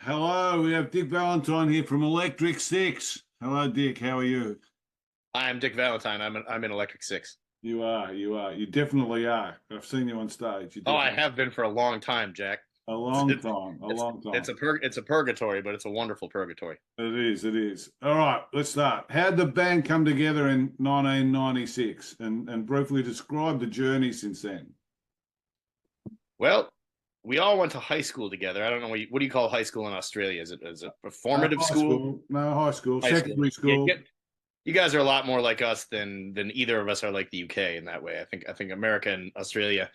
Hello, we have Dick Valentine here from Electric Six. Hello, Dick. How are you? I'm Dick Valentine. I'm in Electric Six. You definitely are. I've seen you on stage. You Oh, I definitely have been for a long time, Jack. a It's long time, a long time. it's a purgatory, but it's a wonderful purgatory. It is. All right, let's start. How did the band come together in 1996 and briefly describe the journey since then? Well, we all went to high school together. I don't know what do you call high school in Australia? Is it a formative High school? school, no, high school, High school. secondary Yeah, school. you guys are a lot more like us than either of us are like the UK in that way. I think America and Australia,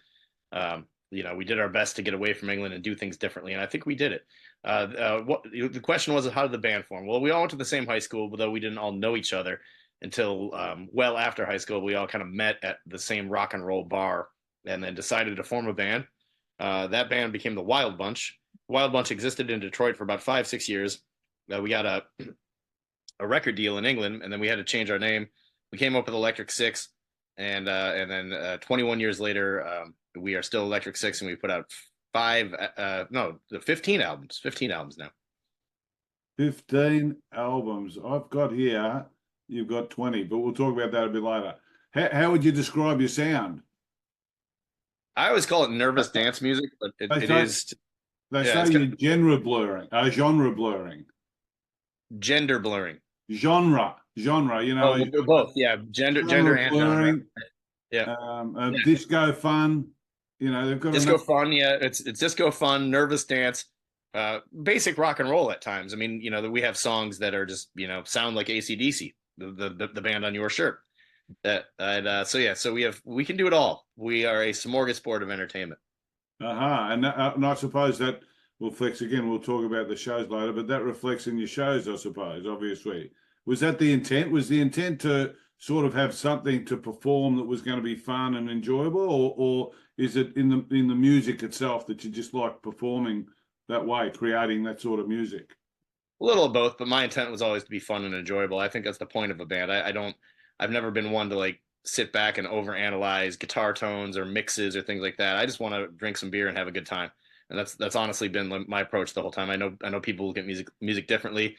we did our best to get away from England and do things differently, and I think we did it. What the question was, how did the band form? Well, we all went to the same high school, though we didn't all know each other until well after high school. We all kind of met at the same rock and roll bar, and then decided to form a band. That band became the Wild Bunch. Wild Bunch existed in Detroit for about 5 6 years. We got a record deal in England, and then we had to change our name. We came up with Electric Six, and then 21 years later, we are still Electric Six, and we put out 15 albums, 15 albums now. 15 albums. I've got here, you've got 20, but we'll talk about that a bit later. How would you describe your sound? I always call it nervous dance music, but They it say is, they yeah, say it's got you're genre blurring, gender blurring. genre. Oh, well, they're both, yeah, gender Genre and genre. blurring, Yeah, yeah. disco fun. They've got Disco enough. fun, yeah, it's disco fun, nervous dance, basic rock and roll at times. I mean, we have songs that are just sound like AC/DC, the band on your shirt. So yeah, we can do it all. We are a smorgasbord of entertainment. And I suppose that will flex again. We'll talk about the shows later, but that reflects in your shows, I suppose. Obviously, was that the intent? Was the intent to sort of have something to perform that was going to be fun and enjoyable, or is it in the music itself that you just like performing that way, creating that sort of music? A little of both, but my intent was always to be fun and enjoyable. I think that's the point of a band. I've never been one to like sit back and overanalyze guitar tones or mixes or things like that. I just want to drink some beer and have a good time. And that's honestly been my approach the whole time. I know people look at music differently,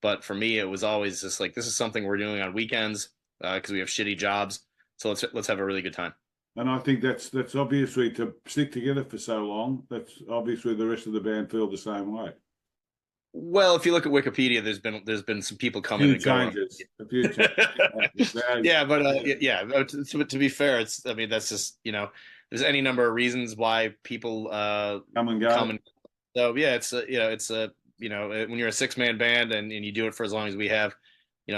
but for me, it was always just like, this is something we're doing on weekends because we have shitty jobs. So let's have a really good time. And I think that's obviously to stick together for so long. That's obviously the rest of the band feel the same way. Well, if you look at Wikipedia, there's been some people A coming few and going. changes, a few changes. Yeah, but yeah. To be fair, I mean, that's just there's any number of reasons why people Come and come go. and so yeah, it's a when you're a six-man band and you do it for as long as we have,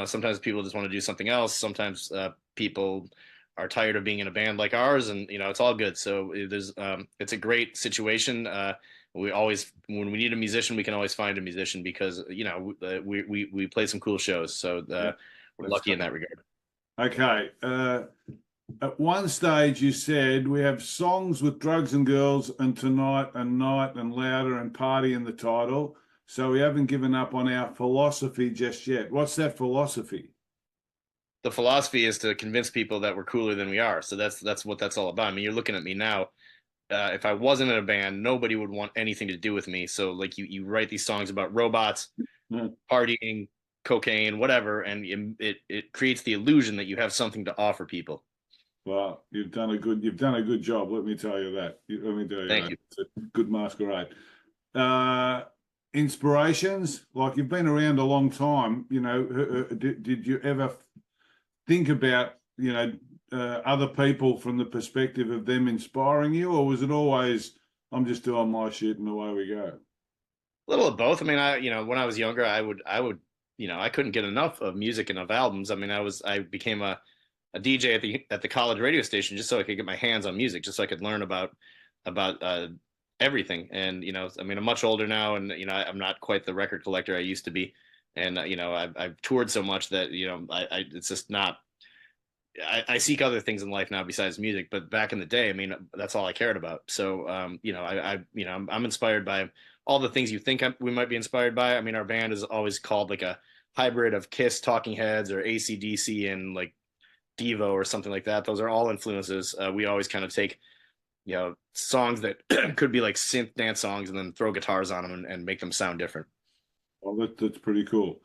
sometimes people just want to do something else. Sometimes people are tired of being in a band like ours, and it's all good. So it's a great situation. We always, when we need a musician, we can always find a musician because we play some cool shows. So Yeah, we're that's lucky in cool. that regard. Okay. At one stage, you said we have songs with drugs and girls and tonight and night and louder and party in the title. So we haven't given up on our philosophy just yet. What's that philosophy? The philosophy is to convince people that we're cooler than we are. So that's what that's all about. I mean, you're looking at me now. If I wasn't in a band, nobody would want anything to do with me. So like you write these songs about robots, Yeah. partying, cocaine, whatever, and it creates the illusion that you have something to offer people. Well, you've done a good job. Let me tell you that. Let me tell you Thank that. you. It's a good masquerade. Uh, Inspirations, like you've been around a long time. Did you ever think about other people from the perspective of them inspiring you, or was it always I'm just doing my shit and away we go? A little of both. I mean, when I was younger, I would I couldn't get enough of music and of albums. I mean, I became a DJ at the college radio station just so I could get my hands on music, just so I could learn about everything. And I mean, I'm much older now, and I'm not quite the record collector I used to be. And I've toured so much that I it's just not. I seek other things in life now besides music. But back in the day, I mean, that's all I cared about. So I'm inspired by all the things you think we might be inspired by. I mean, our band is always called like a hybrid of Kiss, Talking Heads, or AC/DC, and like Devo or something like that. Those are all influences. We always kind of take songs that could be like synth dance songs, and then throw guitars on them and make them sound different. Well, that's pretty cool.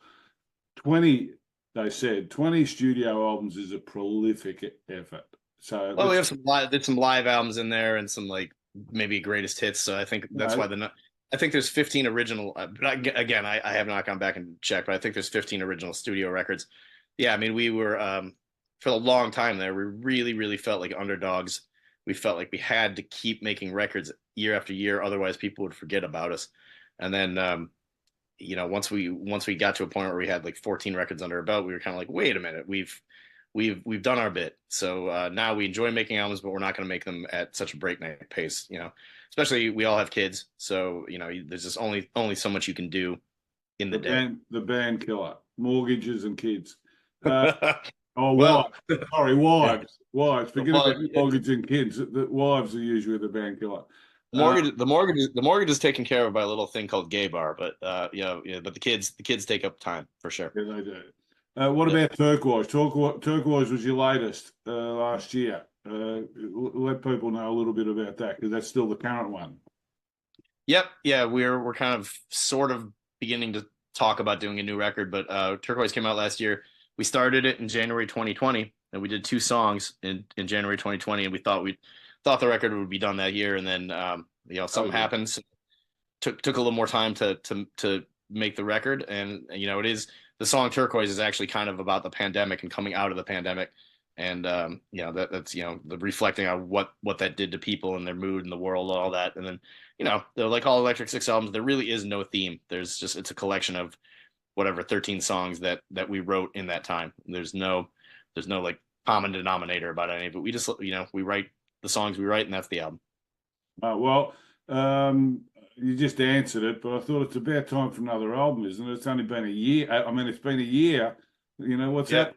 20, they said 20 studio albums is a prolific effort. So Well, we have some live albums in there and some like maybe greatest hits. So I think that's why I think there's 15 original. But again, I have not gone back and checked, but I think there's 15 original studio records. Yeah, I mean, we were for a long time there. We really felt like underdogs. We felt like we had to keep making records year after year, otherwise people would forget about us. And then once we got to a point where we had like 14 records under our belt, we were kind of like, wait a minute, we've done our bit. So now we enjoy making albums, but we're not going to make them at such a breakneck pace. Especially we all have kids, so there's just only so much you can do in the day. The band killer, mortgages and kids. Well, wives. Sorry, wives. Yeah. Wives. Forget about mortgage and kids. The wives are usually the band killer. The mortgage is taken care of by a little thing called gay bar, but but the kids take up time for sure. Yeah, they do. What about Turquoise? Turquoise was your latest last year. Let people know a little bit about that, because that's still the current one. Yep. Yeah, we're kind of sort of beginning to talk about doing a new record, but Turquoise came out last year. We started it in January 2020, and we did 2 songs in January 2020, and we thought the record would be done that year, and then something happens. Took a little more time to make the record, and it is, the song Turquoise is actually kind of about the pandemic and coming out of the pandemic, and that's the reflecting on what that did to people and their mood and the world and all that. And then they're like all Electric Six albums, there really is no theme. It's a collection of whatever 13 songs that we wrote in that time. There's no like common denominator about any of it. We just we write the songs we write, and that's the album. You just answered it, but I thought it's about time for another album, isn't it? It's only been a year. I mean, it's been a year. What's that?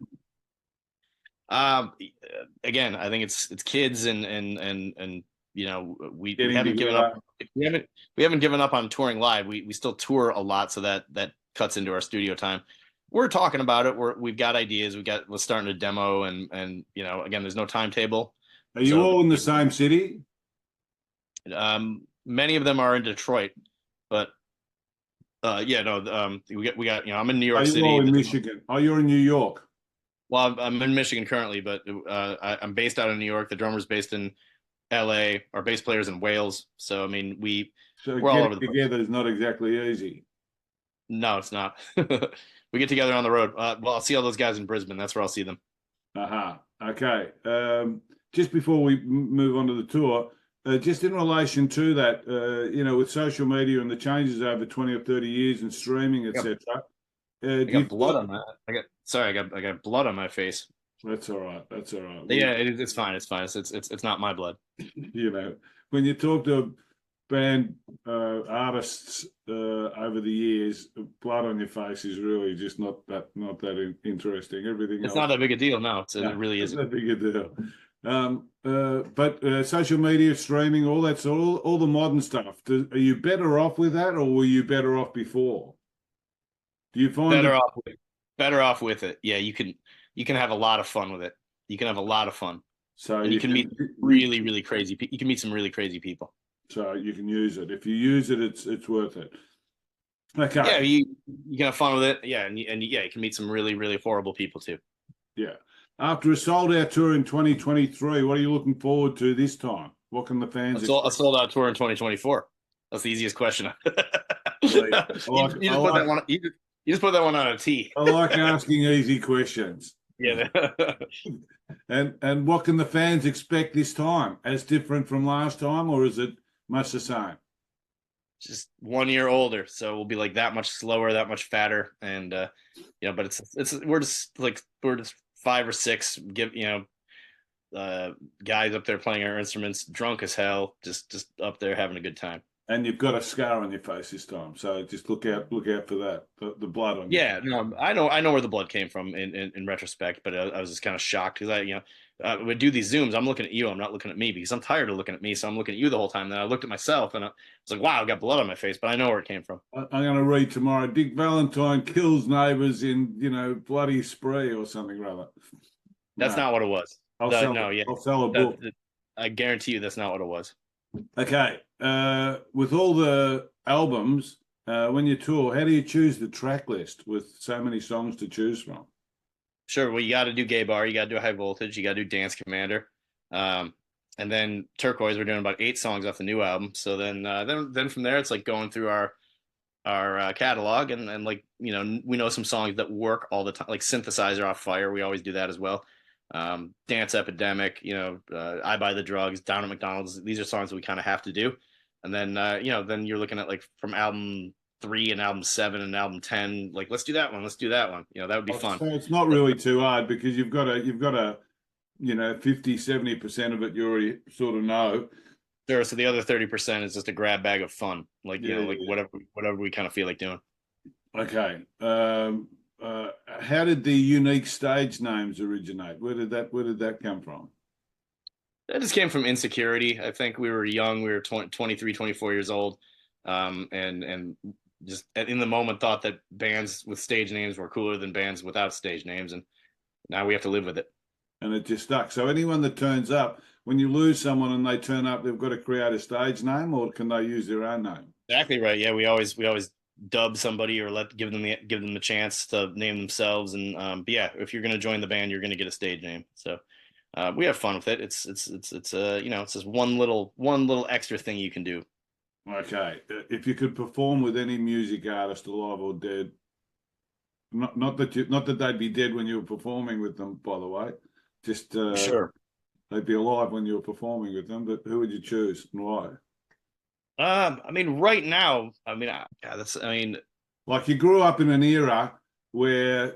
Again, I think it's kids and we haven't given up. We haven't given up on touring live. We still tour a lot, so that cuts into our studio time. We're talking about it. We've got ideas. We're starting to demo, and again, there's no timetable. Are you all in the same city? Many of them are in Detroit, but we got I'm in New York City. Are you all in Michigan? Oh, you're in New York. Well, I'm in Michigan currently, but I'm based out of New York. The drummer's based in LA. Our bass player's in Wales. So I mean, we're all over the place. Together is not exactly easy. No, it's not. We get together on the road. I'll see all those guys in Brisbane. That's where I'll see them. Okay. Just before we move on to the tour, just in relation to that, with social media and the changes over 20 or 30 years and streaming, etc. I got blood on that. I got blood on my face. That's all right. Yeah, it's fine. It's fine. It's not my blood. When you talk to band artists over the years, blood on your face is really just not that interesting. Everything it's not that big a deal. No, it really isn't. It's not that big a deal. But social media, streaming, all that, so all the modern stuff. Are you better off with that, or were you better off before? Do you find better off with it? Yeah, you can have a lot of fun with it. You can have a lot of fun. So and you can meet really crazy. You can meet some really crazy people. So you can use it. If you use it, it's worth it. Okay. Yeah, you can have fun with it. Yeah, and you can meet some really horrible people too. Yeah. After a sold-out tour in 2023, what are you looking forward to this time? What can the fans expect? A sold-out tour in 2024. That's the easiest question. You just put that one on a tee. I like asking easy questions. Yeah. And what can the fans expect this time? As different from last time, or is it much the same? Just 1 year older, so we'll be like that much slower, that much fatter, and but we're just 5 or 6 guys up there playing our instruments, drunk as hell, just up there having a good time. And you've got a scar on your face this time, so just look out for that. The blood on you. Yeah, no, I know where the blood came from in retrospect, but I was just kind of shocked because we do these Zooms. I'm looking at you. I'm not looking at me because I'm tired of looking at me. So I'm looking at you the whole time. Then I looked at myself and I was like, wow, I've got blood on my face, but I know where it came from. I'm going to read tomorrow. Dick Valentine kills neighbours in, bloody spree or something rather. That's not what it was. I'll sell a book. I guarantee you that's not what it was. Okay. With all the albums, when you tour, how do you choose the track list with so many songs to choose from? Sure. Well, you got to do Gay Bar. You got to do High Voltage. You got to do Dance Commander. Um, and then Turquoise. We're doing about 8 songs off the new album. So then from there, it's like going through our catalog and like we know some songs that work all the time, like Synthesizer off Fire. We always do that as well. Dance Epidemic. I Buy the Drugs. Down at McDonald's. These are songs that we kind of have to do. And then then you're looking at like from album 3 and album 7 and album 10. Like let's do that one. Let's do that one. That would be fun. So it's not really too hard because you've got a 50-70% of it you already sort of know. Sure. So the other 30% is just a grab bag of fun, like Yeah, like yeah. whatever we kind of feel like doing. Okay. How did the unique stage names originate? Where did that come from? That just came from insecurity. I think we were young. We were 23, 24 years old, and just in the moment thought that bands with stage names were cooler than bands without stage names, and now we have to live with it. And it just stuck. So anyone that turns up, when you lose someone and they turn up, they've got to create a stage name, or can they use their own name? Exactly right. Yeah, we always dub somebody or give them the chance to name themselves. And but yeah, if you're going to join the band, you're going to get a stage name. So we have fun with it. It's it's just one little extra thing you can do. Okay. If you could perform with any music artist, alive or dead, not that they'd be dead when you were performing with them, by the way, just Sure. they'd be alive when you were performing with them. But who would you choose and why? I mean, right now, yeah, I mean, Like you grew up in an era where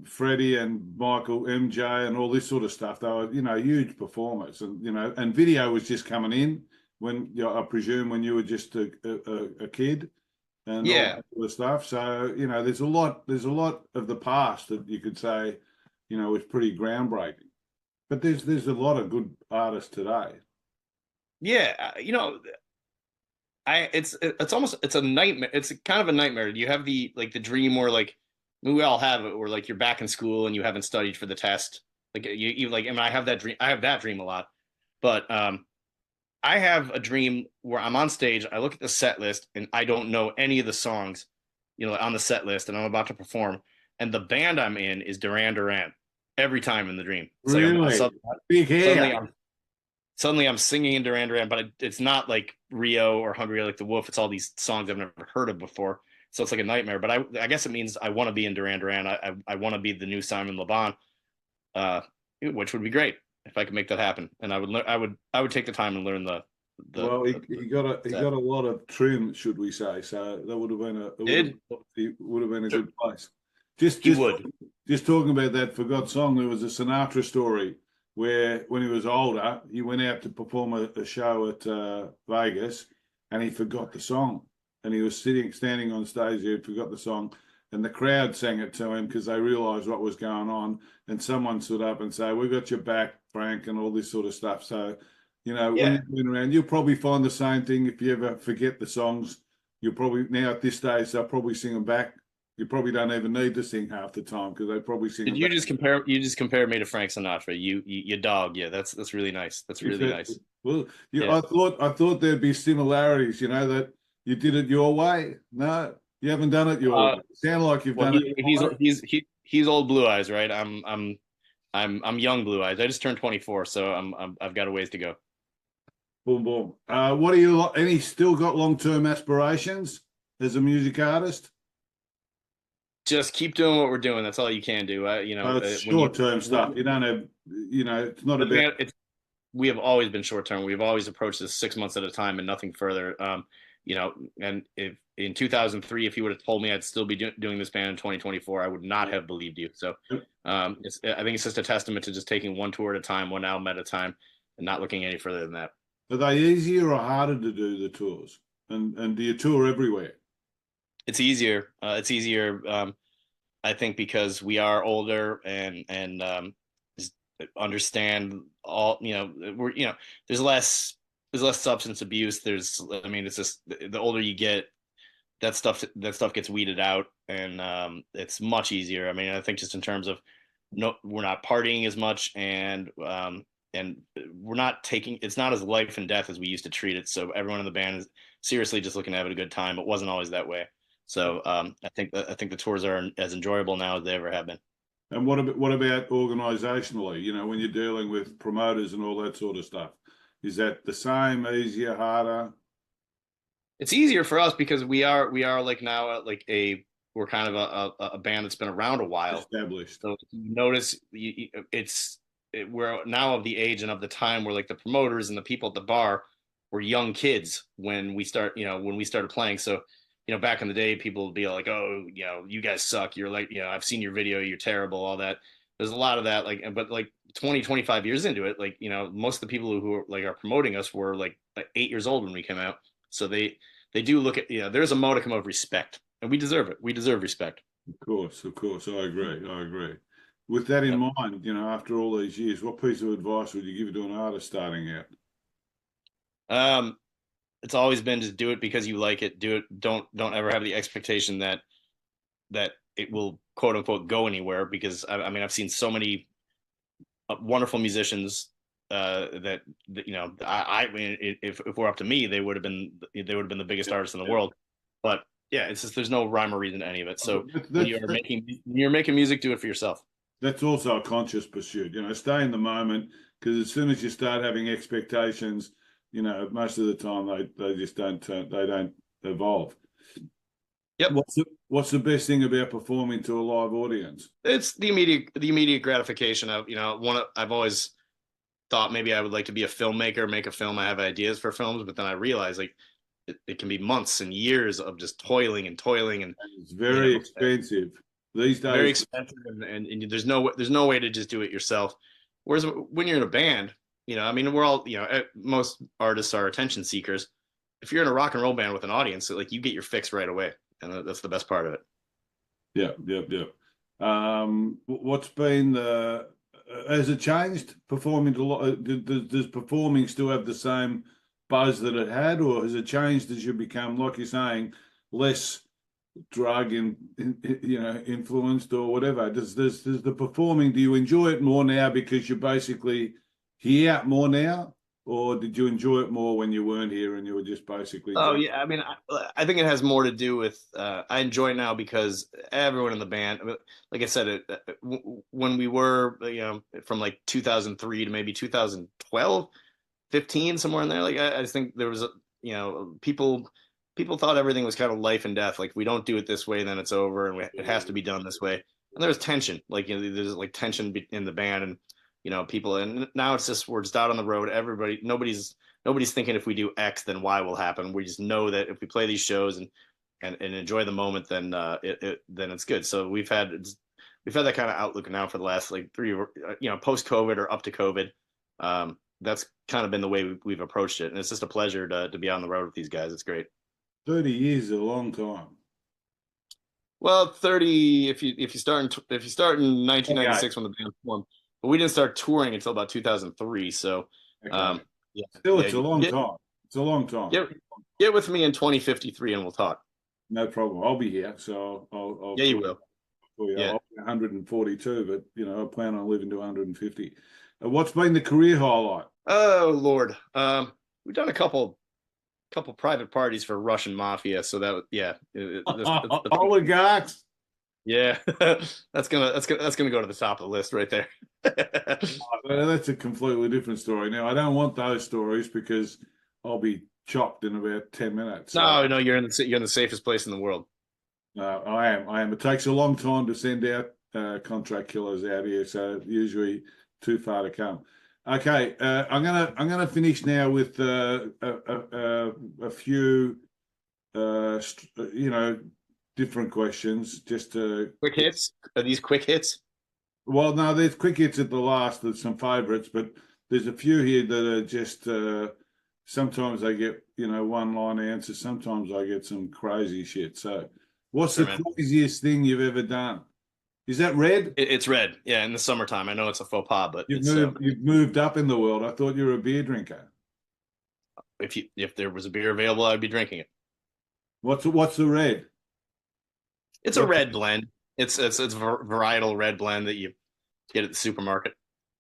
Freddie and Michael, MJ, and all this sort of stuff. They were huge performers, and video was just coming in when I presume when you were just a kid and all yeah, that sort of stuff. So there's a lot of the past that you could say was pretty groundbreaking. But there's a lot of good artists today. yeah. It's almost it's a nightmare. It's kind of a nightmare. You have the dream where like we all have it, where like you're back in school and you haven't studied for the test. Like you like, I mean, I have that dream. I have that dream a lot, but I have a dream where I'm on stage. I look at the set list and I don't know any of the songs, on the set list, and I'm about to perform, and the band I'm in is Duran Duran every time in the dream. It's like Really big suddenly hair. I'm singing in Duran Duran, but it's not like Rio or Hungry Like the Wolf. It's all these songs I've never heard of before. So it's like a nightmare. But I guess it means I want to be in Duran Duran. I want to be the new Simon Le Bon, uh, which would be great if I could make that happen. And I would take the time and learn Well, he, the he got a he set. got a lot of trim, should we say? So that would have been a it Did would have been a sure, good place. Just he just would. just talking about that forgot song. There was a Sinatra story where when he was older, he went out to perform a show at Vegas, and he forgot the song, and he was standing on stage. He had forgot the song, and the crowd sang it to him because they realised what was going on, and someone stood up and say, "We got your back, Frank," and all this sort of stuff. So when Yeah. you're going around, you'll probably find the same thing if you ever forget the songs. You'll probably now at this stage they'll probably sing them back. You probably don't even need to sing half the time because they probably sing Did them you back. just compare? You just compared me to Frank Sinatra. You dog. Yeah, that's really nice. That's If really it, nice. well, Yeah. I thought there'd be similarities. That you did it your way. No, you haven't done it your Uh, way. Sound like you've well, done it he, your way. he's old blue eyes, right? I'm young blue eyes. I just turned 24, so I've got a ways to go. Boom, boom. What do you any still got long term aspirations as a music artist? Just keep doing what we're doing. That's all you can do. It's When you short term stuff. You don't have. It's not the about. band, we have always been short term. We've always approached this 6 months at a time and nothing further. And if in 2003, if you would have told me I'd still be doing this band in 2024, I would not have believed you. So, I think it's just a testament to just taking one tour at a time, one album at a time, and not looking any further than that. Are they easier or harder to do the tours? And do you tour everywhere? It's easier. It's easier. I think because we are older and just understand all. There's less substance abuse. It's just the older you get, that stuff gets weeded out, and it's much easier. I mean, I think just in terms of no, we're not partying as much, and and we're not taking it's not as life and death as we used to treat it. So everyone in the band is seriously just looking to have a good time. It wasn't always that way. So I think the tours are as enjoyable now as they ever have been. And what about organisationally? You know, when you're dealing with promoters and all that sort of stuff, is that the same, easier, harder? It's easier for us because we are like now like we're kind of a band that's been around a while. Established. So you notice we're now of the age and of the time where like the promoters and the people at the bar were young kids when we when we started playing. So, back in the day, people would be like, oh, you guys suck. You're like, I've seen your video. You're terrible. All that. There's a lot of that. Like, but like 20, 25 years into it, like, most of the people who are like are promoting us were like 8 years old when we came out. So they do look at, there's a modicum of respect, and we deserve it. We deserve respect. Of course, I agree. I agree. With that in mind, after all these years, what piece of advice would you give to an artist starting out? It's always been just do it because you like it. Do it. Don't ever have the expectation that it will quote unquote go anywhere, because I mean I've seen so many wonderful musicians I mean if we're up to me, they would have been the biggest artists in the world. But yeah, it's just there's no rhyme or reason to any of it. So when you're making music, do it for yourself. That's also a conscious pursuit, stay in the moment, because as soon as you start having expectations, most of the time they just don't evolve. Yep. What's the best thing about performing to a live audience? It's the immediate gratification of, I've always thought maybe I would like to be a filmmaker, make a film. I have ideas for films, but then I realized like it can be months and years of just toiling and it's very expensive these days. Very expensive, and there's no way to just do it yourself. Whereas when you're in a band, I mean, we're all, most artists are attention seekers. If you're in a rock and roll band with an audience, like you get your fix right away, and that's the best part of it. Yeah. What's been has it changed performing to? Does performing still have the same buzz that it had, or has it changed as you become, like you're saying, less drug influenced or whatever? Does the performing, do you enjoy it more now because you're basically here more now, or did you enjoy it more when you weren't here and you were just basically yeah, I mean, I think it has more to do with I enjoy it now because everyone in the band, like I said, when we were from like 2003 to maybe 2012, 15, somewhere in there, like I just think there was people thought everything was kind of life and death. Like, we don't do it this way, then it's over, and it has to be done this way. And there was tension, like, there's like tension in the band, and people. And now it's just we're just out on the road. Nobody's thinking if we do X, then Y will happen. We just know that if we play these shows and enjoy the moment, then then it's good. So we've had that kind of outlook now for the last like post COVID or up to COVID. That's kind of been the way we've approached it, and it's just a pleasure to be on the road with these guys. It's great. 30 years is a long time. Well, 30 if you start in 1996 when the band formed, but we didn't start touring until about 2003. So, okay. Still, it's a long time. It's a long time. Get with me in 2053 and we'll talk. No problem. I'll be here, so I'll yeah, you will. Yeah, I'll be 142, but I plan on living to 150. What's been the career highlight? Oh Lord, we've done a couple private parties for Russian mafia. So oligarchs. Yeah, that's gonna go to the top of the list right there. That's a completely different story. Now, I don't want those stories because I'll be chopped in about 10 minutes. So. No, you're in the safest place in the world. I am. It takes a long time to send out contract killers out here, so usually too far to come. Okay, I'm gonna finish now with a few different questions. Just quick hits. Are these quick hits? Well, no, there's quick hits at the last. There's some favourites, but there's a few here that are just. Sometimes I get one line answers. Sometimes I get some crazy shit. So, what's the craziest thing you've ever done? Is that red? It's red. Yeah, in the summertime. I know it's a faux pas, but you've moved up in the world. I thought you were a beer drinker. If there was a beer available, I'd be drinking it. What's the red? It's a red blend. It's a varietal red blend that you get at the supermarket.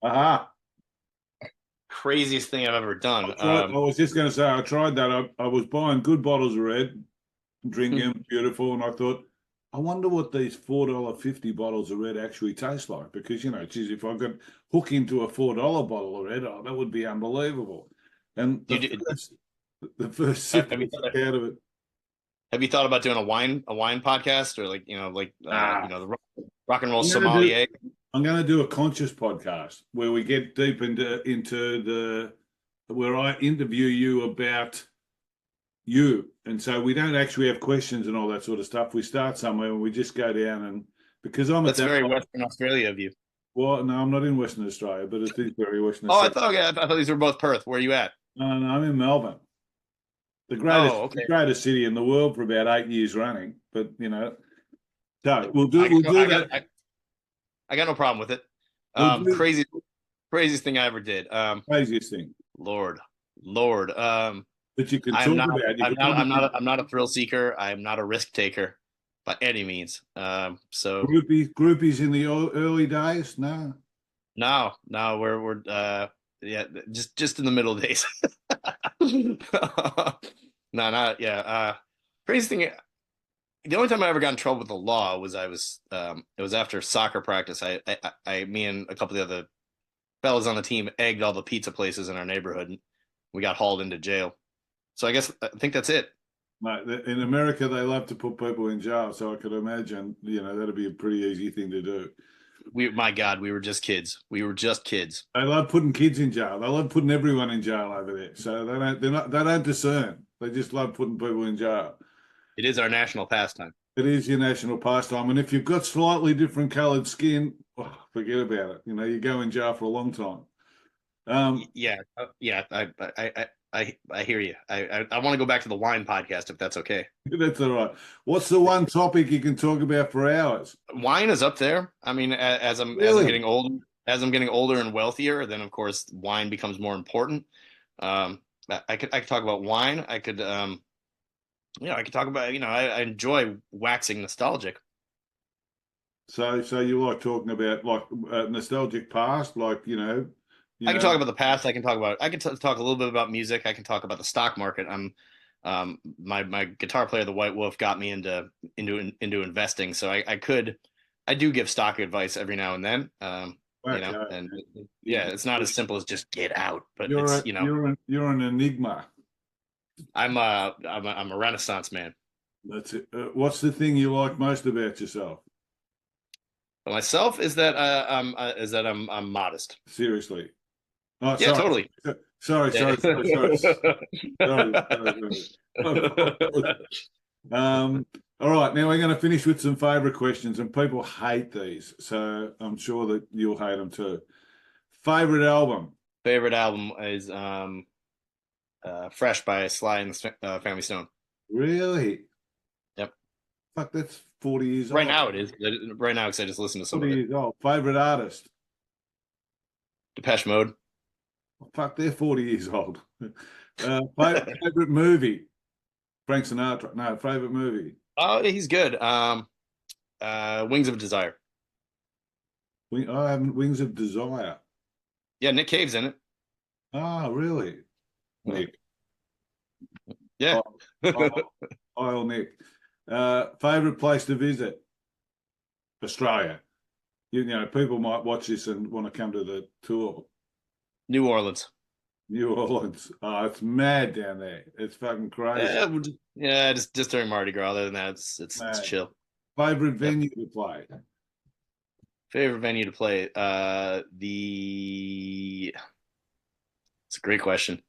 Aha. craziest thing I've ever done. I was just going to say, I tried that. I was buying good bottles of red, drinking them, beautiful, and I thought, I wonder what these $4.50 bottles of red actually taste like. Because, geez, if I could hook into a $4 bottle of red, that would be unbelievable. And the first sip have I you took out of it. have you thought about doing a wine podcast, or the rock and roll I'm going to do sommelier? I'm going to do a conscious podcast where we get deep into where I interview you about you. And so we don't actually have questions and all that sort of stuff. We start somewhere and we just go down, and because I'm at That's that very point, Western Australia of you. well, no, I'm not in Western Australia, but it is very Western Oh, Australia. I thought these were both Perth. Where are you at? No, no, I'm in Melbourne, the Oh, greatest, okay. the greatest city in the world for about 8 years running. But so we'll I do that. I got no problem with it. We'll do Craziest thing I ever did. craziest thing Lord. that you can I'm talk not about. You I'm can not I'm probably not I'm not a thrill seeker. I'm not a risk taker by any means. So groupies in the early days. No, no, we're yeah, just in the middle days. No, not yeah. Crazy thing. The only time I ever got in trouble with the law was it was after soccer practice. Me and a couple of the other fellas on the team egged all the pizza places in our neighborhood, and we got hauled into jail. So I think that's it. mate. In America, they love to put people in jail, so I could imagine that'd be a pretty easy thing to do. My God, we were just kids. We were just kids. They love putting kids in jail. They love putting everyone in jail over there. So they don't discern. They just love putting people in jail. It is our national pastime. It is your national pastime, and if you've got slightly different coloured skin, forget about it. You go in jail for a long time. Yeah, yeah. I hear you. I want to go back to the wine podcast if that's okay. That's all right. What's the one topic you can talk about for hours? Wine is up there. I mean, as I'm getting older and wealthier, then of course wine becomes more important. I could talk about wine. I could I could talk about I enjoy waxing nostalgic. So you like talking about like nostalgic past, like I can talk about the past. I can talk a little bit about music. I can talk about the stock market. My guitar player, the White Wolf, got me into investing. So I do give stock advice every now and then. And yeah, it's not as simple as just get out, but you're an enigma. I'm a Renaissance man. That's it. What's the thing you like most about yourself? But myself is that I'm modest. Seriously. Oh, Yeah, sorry. totally. Sorry. All right, now we're going to finish with some favorite questions, and people hate these, so I'm sure that you'll hate them too. Favorite album? Favorite album is Fresh by Sly and the Family Stone. Really? Yep. Fuck, that's 40 years right old. Now it is. Right now, because I just listened to some 40 of it. years old. Favorite artist? Depeche Mode. Fuck, they're 40 years old. Favorite movie? Frank Sinatra. No, favorite movie. Oh, he's good. Wings of Desire. I haven't. Wings of Desire. Yeah, Nick Cave's in it. Oh, really? Nick. Yeah. I'll Nick. Favorite place to visit? Australia. People might watch this and want to come to the tour. New Orleans. New Orleans. Oh, it's mad down there. It's fucking crazy. Yeah, just during Mardi Gras. Other than that, it's chill. Favorite venue to play? Favorite venue to play? It's a great question.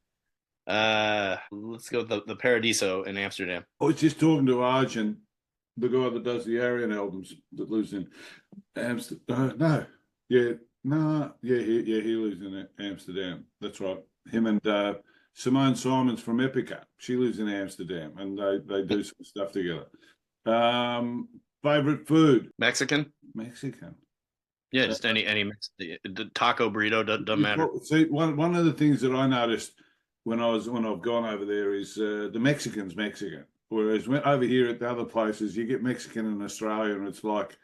Let's go with the Paradiso in Amsterdam. I was just talking to Arjun, the guy that does the Aryan albums, that lives in Amsterdam. He lives in Amsterdam. That's right. Him and Simone Simons from Epica. She lives in Amsterdam, and they do some stuff together. Favorite food? Mexican. Yeah, just any the taco burrito doesn't matter. See, one of the things that I noticed when I've gone over there is the Mexican's Mexican. Whereas over here at the other places, you get Mexican in Australia, and it's like,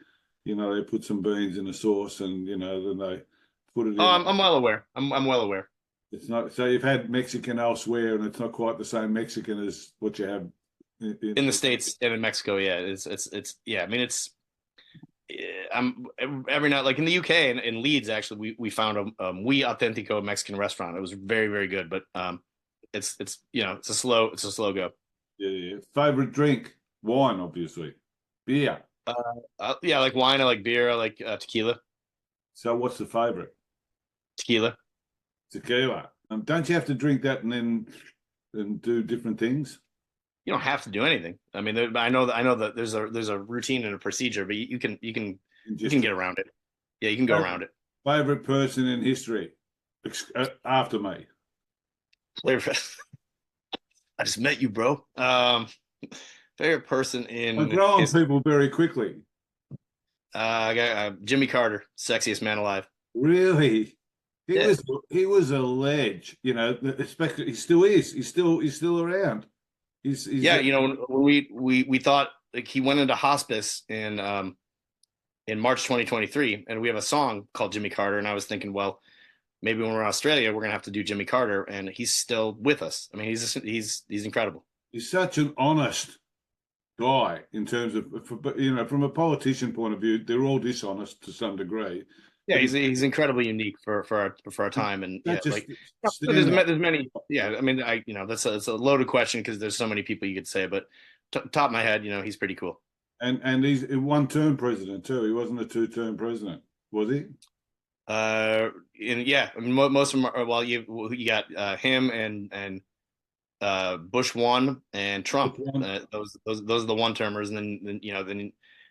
they put some beans in a sauce, and then they put it in. Oh, I'm well aware. I'm well aware. It's not. So you've had Mexican elsewhere, and it's not quite the same Mexican as what you have In the States and in Mexico. Yeah, it's yeah. I mean, I'm every night like in the UK and in Leeds. Actually, we found a muy authentico Mexican restaurant. It was very very good, but it's it's a slow go. yeah. Favorite drink? Wine, obviously. Beer. Yeah, I like wine. I like beer. I like tequila. So what's the favorite? Tequila. Tequila. Don't you have to drink that and do different things? You don't have to do anything. I mean, I know that there's a routine and a procedure, but you Just can get around it. Yeah, you can go around it. favorite person in history after me. I just met you, bro. Favorite person I in grow on history. people very quickly. I got Jimmy Carter, sexiest man alive. Really, Yeah, he was a ledge. You know, especially he still is. He's still around. He's yeah. You know, when we thought like he went into hospice in March 2023, and we have a song called Jimmy Carter, and I was thinking, well, maybe when we're in Australia, we're gonna have to do Jimmy Carter, and he's still with us. I mean, he's incredible. he's such an honest guy in terms of you know from a politician point of view. They're all dishonest to some degree, Yeah, but he's incredibly unique for our time, and yeah, that just like stand up. there's many. Yeah, I mean, it's a loaded question because there's so many people you could say, but top of my head, he's pretty cool. And he's a one-term president too. He wasn't a two-term president, was he? And yeah, I mean, most of them are, well, you got him and Bush one and Trump. Those are the one termers, and then we'll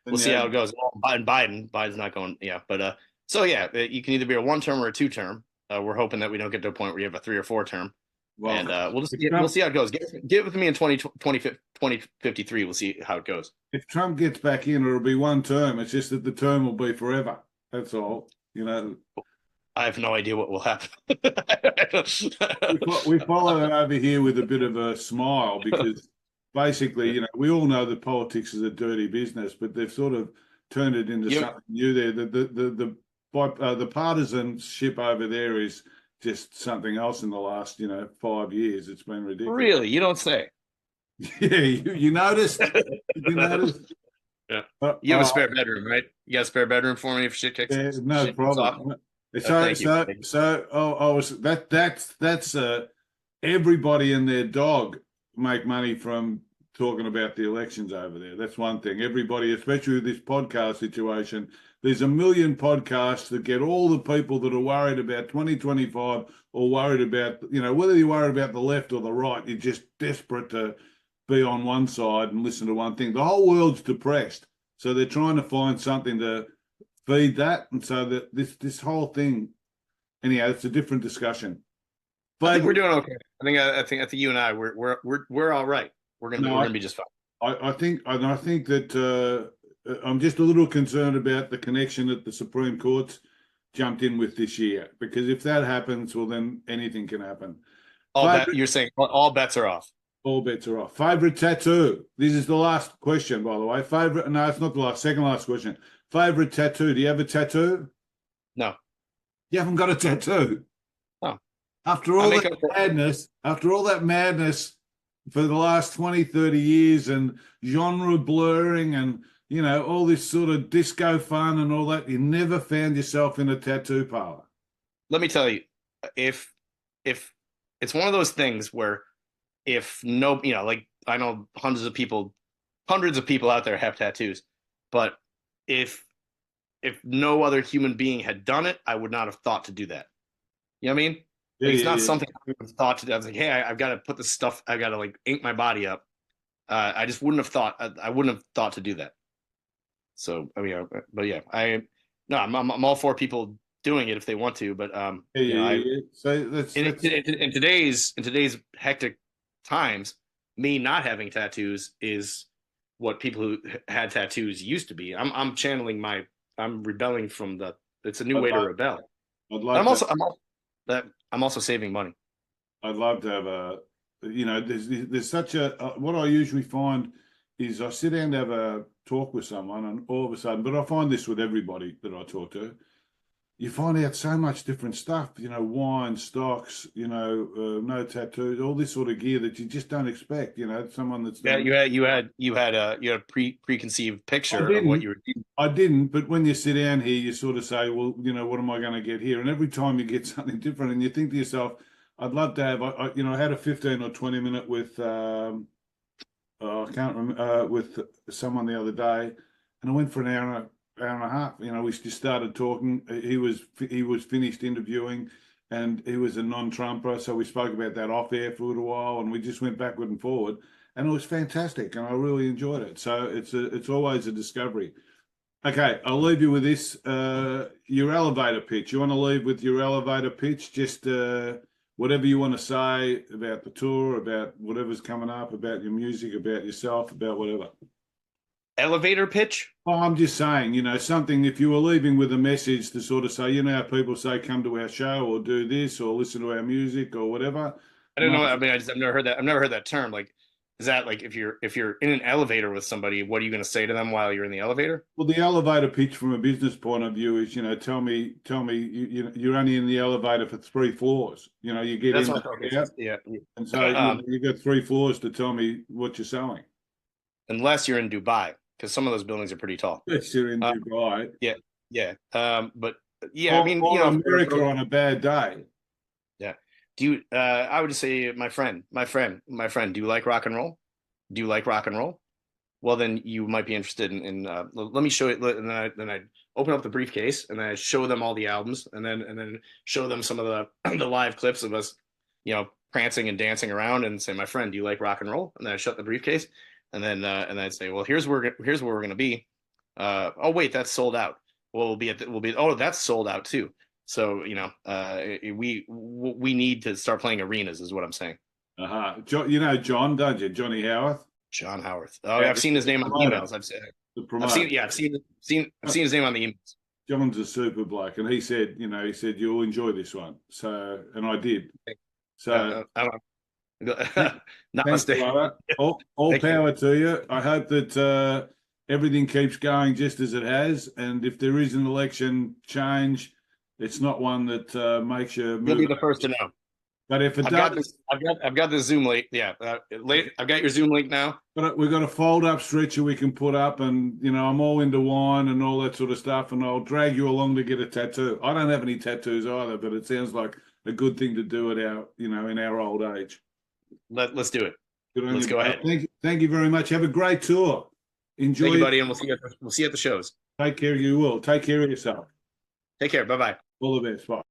And see how yeah, it goes. Well, Biden's not going. Yeah, but so yeah, you can either be a one term or a two term. We're hoping that we don't get to a point where you have a 3 or 4 term, well, and if we'll Trump see how it goes. Get with me in 2053. We'll see how it goes. if Trump gets back in, it'll be one term. It's just that the term will be forever. That's all. You know, I have no idea what will happen. we follow that over here with a bit of a smile because basically, you know, we all know that politics is a dirty business, but they've sort of turned it into You something new there. The partisanship over there is just something else in the last, 5 years. It's been ridiculous. really? You don't say. Yeah, you noticed? You noticed? Yeah. Uh, You have a uh, spare bedroom, right? You got a spare bedroom for me if yeah, no shit kicks off? problem. So Thank you. so so oh, I was that's everybody and their dog make money from talking about the elections over there. That's one thing. Everybody, especially with this podcast situation, there's a million podcasts that get all the people that are worried about 2025 or worried about, whether you're worried about the left or the right, you're just desperate to be on one side and listen to one thing. The whole world's depressed. So they're trying to find something to feed that. And so that this whole thing, anyhow, it's a different discussion. I think we're But doing okay. I think you and I we're all right. We're no, gonna be just fine. I think that I'm just a little concerned about the connection that the Supreme Court's jumped in with this year, because if that happens, well, then anything can happen. Favorite, You're saying all bets are off. all bets are off. Favorite tattoo. This is the last question, by the way. Favorite? No, it's not the last. Second last question. Favorite tattoo. Do you have a tattoo? No, You haven't got a tattoo. no. After I all make that up for madness for the last 20, 30 years and genre blurring and, all this sort of disco fun and all that, you never found yourself in a tattoo parlor. Let me tell you, if it's one of those things where if no, like I know hundreds of people out there have tattoos, but if no other human being had done it, I would not have thought to do that. You know what I mean? Yeah, Like it's yeah, not yeah. something I would have thought to do. I was like, hey, I've got to put this stuff. I've got to like ink my body up. I just wouldn't have thought. I wouldn't have thought to do that. So I mean, but yeah, no, I'm all for people doing it if they want to, but Yeah, yeah, yeah, yeah. So that's in today's hectic times, me not having tattoos is what people who had tattoos used to be. I'm rebelling from the. It's a new I'd way to love, rebel. I'd And love to I'm also saving money. I'd love to have there's such what I usually find is I sit down to have a talk with someone and all of a sudden, but I find this with everybody that I talk to, you find out so much different stuff, wine, stocks, no tattoos, all this sort of gear that you just don't expect, someone that's Yeah, done. you had a preconceived I picture of what didn't. you were doing. I didn't, but when you sit down here, you sort of say, well, what am I going to get here? And every time you get something different, and you think to yourself, I'd love to have, I had a 15 or 20 minute with, I can't remember, with someone the other day, and I went for an hour and a half. We just started talking. He was finished interviewing, and he was a non-Trumper, so we spoke about that off air for a little while, and we just went backward and forward, and it was fantastic, and I really enjoyed it. So it's always a discovery. Okay, I'll leave you with this. Your elevator pitch. You want to leave with your elevator pitch? Just whatever you want to say about the tour, about whatever's coming up, about your music, about yourself, about whatever. Elevator pitch? Oh, I'm just saying, something, if you were leaving with a message to sort of say, how people say, come to our show or do this or listen to our music or whatever. I don't know. I mean, I've never heard that. I've never heard that term. Like, is that like if you're in an elevator with somebody, what are you going to say to them while you're in the elevator? Well, the elevator pitch from a business point of view is, tell me, you're only in the elevator for 3 floors. You get That's in, what I out, yeah. and so you got 3 floors to tell me what you're selling. Unless you're in Dubai, because some of those buildings are pretty tall. Yes, you're in Dubai. Yeah, yeah. But yeah, or, I mean, or America on a bad day. Yeah. Do you? I would just say, my friend. Do you like rock and roll? Do you like rock and roll? Well, then you might be interested in. Let me show you. And then I open up the briefcase and I show them all the albums, and then show them some of the the live clips of us, prancing and dancing around, and say, my friend, do you like rock and roll? And then I shut the briefcase, and then I'd say, well, here's where we're gonna be. Oh wait, that's sold out. Well, oh, that's sold out too. So we need to start playing arenas, is what I'm saying. You know John, don't you? Johnny Howarth. John Howarth. Oh, yeah, I've seen his name on emails. I've seen his name on the emails. John's a super bloke, and he said, you'll enjoy this one. So, and I did. So, namaste. All power to you. I hope that everything keeps going just as it has, and if there is an election change, it's not one that makes you move. You'll be the first to know. But if it does, I've got the Zoom link. Yeah, I've got your Zoom link now. But we've got a fold-up stretcher we can put up, and I'm all into wine and all that sort of stuff, and I'll drag you along to get a tattoo. I don't have any tattoos either, but it sounds like a good thing to do at our, in our old age. Let's do it. Let's go ahead. Thank you very much. Have a great tour. Enjoy. Thank you, buddy, and we'll see you at the shows. Take care of you. Will take care of yourself. Take care. Bye-bye. All the best. Bye.